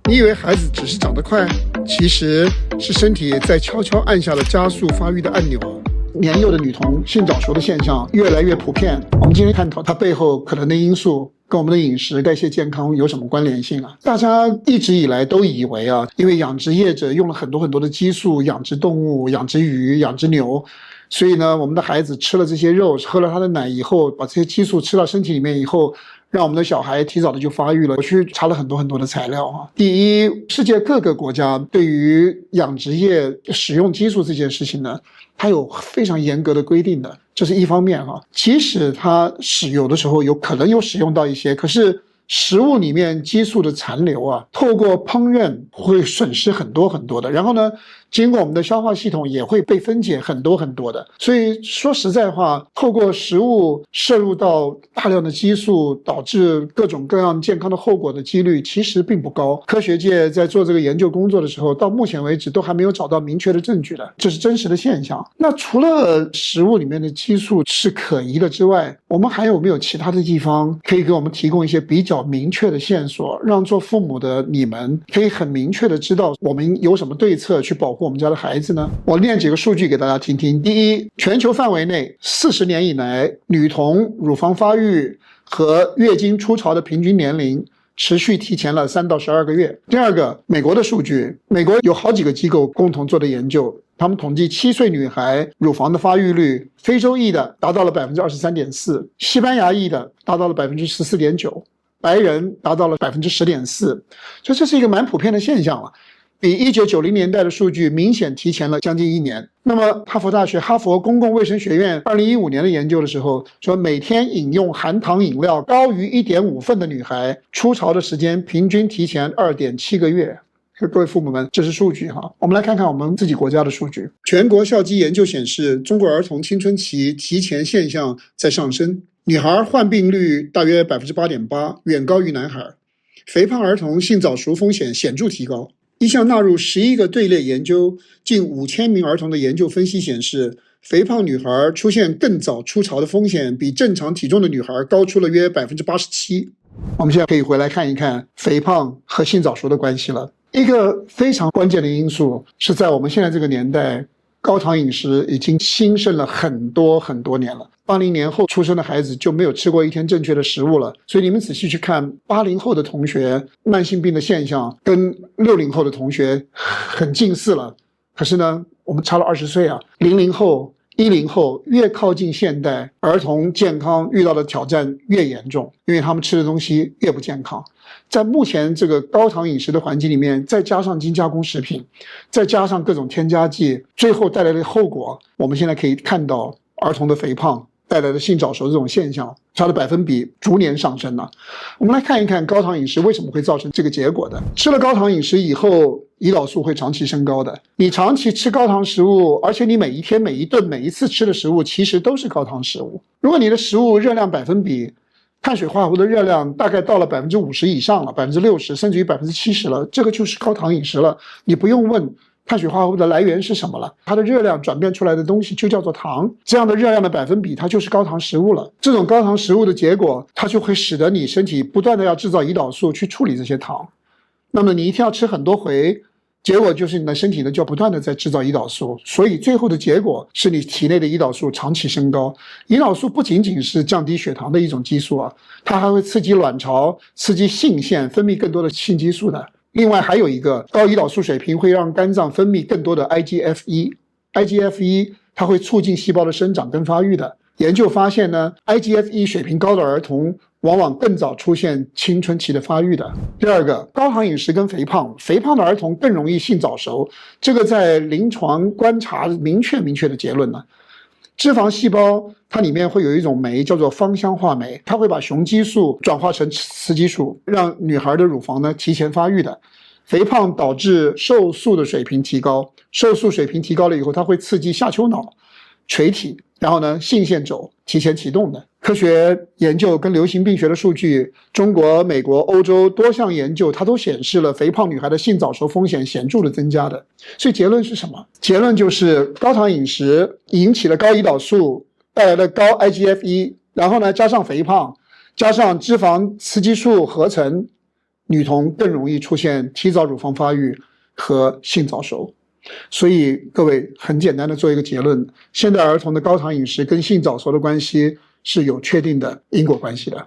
你以为孩子只是长得快，其实是身体在悄悄按下了加速发育的按钮。年幼的女童性早熟的现象越来越普遍，我们今天探讨它背后可能的因素跟我们的饮食、代谢健康有什么关联性啊？大家一直以来都以为啊，因为养殖业者用了很多的激素养殖动物、养殖鱼、养殖牛，所以呢，我们的孩子吃了这些肉，喝了他的奶以后，把这些激素吃到身体里面以后，让我们的小孩提早的就发育了。我去查了很多的材料啊。第一，世界各个国家对于养殖业使用激素这件事情呢，它有非常严格的规定的，这是一方面啊。即使它有的时候可能有使用到一些，可是食物里面激素的残留啊，透过烹饪会损失很多的，然后呢，经过我们的消化系统也会被分解很多的。所以说实在话，透过食物摄入到大量的激素，导致各种各样健康的后果的几率其实并不高。科学界在做这个研究工作的时候，到目前为止都还没有找到明确的证据的，这是真实的现象。那除了食物里面的激素是可疑的之外，我们还有没有其他的地方可以给我们提供一些比较明确的线索，让做父母的你们可以很明确的知道我们有什么对策去保护我们家的孩子呢？我念几个数据给大家听听。第一，全球范围内40年以来，女童乳房发育和月经初潮的平均年龄持续提前了3到12个月。第二个，美国的数据，美国有好几个机构共同做的研究，他们统计7岁女孩乳房的发育率，非洲裔的达到了 23.4%， 西班牙裔的达到了 14.9%， 白人达到了 10.4%， 所以这是一个蛮普遍的现象了，比1990年代的数据明显提前了将近1年。那么哈佛大学哈佛公共卫生学院2015年的研究的时候说，每天饮用含糖饮料高于 1.5 份的女孩，初潮的时间平均提前 2.7 个月。各位父母们，这是数据哈。我们来看看我们自己国家的数据。全国校机研究显示，中国儿童青春期提前现象在上升，女孩患病率大约 8.8%， 远高于男孩。肥胖儿童性早熟风险显著提高。一项纳入11个队列研究近5000名儿童的研究分析显示，肥胖女孩出现更早初潮的风险比正常体重的女孩高出了约 87%。 我们现在可以回来看一看肥胖和性早熟的关系了。一个非常关键的因素是在我们现在这个年代，高糖饮食已经兴盛了很多年了。80年后出生的孩子就没有吃过一天正确的食物了，所以你们仔细去看80后的同学慢性病的现象跟60后的同学很近似了。可是呢，我们差了20岁啊，00后10后越靠近现代，儿童健康遇到的挑战越严重，因为他们吃的东西越不健康。在目前这个高糖饮食的环境里面，再加上精加工食品，再加上各种添加剂，最后带来的后果，我们现在可以看到儿童的肥胖带来的性早熟这种现象，它的百分比逐年上升了。我们来看一看高糖饮食为什么会造成这个结果的。吃了高糖饮食以后，胰岛素会长期升高的。你长期吃高糖食物，而且你每一天、每一顿、每一次吃的食物其实都是高糖食物。如果你的食物热量百分比，碳水化合物的热量大概到了 50% 以上了， 60%甚至于 70% 了，这个就是高糖饮食了。你不用问碳水化合物的来源是什么了，它的热量转变出来的东西就叫做糖，这样的热量的百分比它就是高糖食物了。这种高糖食物的结果，它就会使得你身体不断的要制造胰岛素去处理这些糖，那么你一天要吃很多回，结果就是你的身体呢就要不断的在制造胰岛素，所以最后的结果是你体内的胰岛素长期升高。胰岛素不仅仅是降低血糖的一种激素啊，它还会刺激卵巢、刺激性腺分泌更多的性激素的。另外还有一个，高胰岛素水平会让肝脏分泌更多的 IGF-1， 它会促进细胞的生长跟发育的。研究发现呢， IGF-1 水平高的儿童往往更早出现青春期的发育的。第二个，高糖饮食跟肥胖的儿童更容易性早熟，这个在临床观察明确的结论呢。脂肪细胞它里面会有一种酶叫做芳香化酶，它会把雄激素转化成雌激素，让女孩的乳房呢提前发育的。肥胖导致瘦素的水平提高，瘦素水平提高了以后，它会刺激下丘脑、垂体，然后呢性腺轴提前启动的。科学研究跟流行病学的数据，中国、美国、欧洲多项研究，它都显示了肥胖女孩的性早熟风险显著的增加的。所以结论是什么？结论就是高糖饮食引起了高胰岛素，带来了高 IGF-1，然后呢加上肥胖，加上脂肪雌激素合成，女童更容易出现提早乳房发育和性早熟。所以各位很简单的做一个结论，现代儿童的高糖饮食跟性早熟的关系是有确定的因果关系的。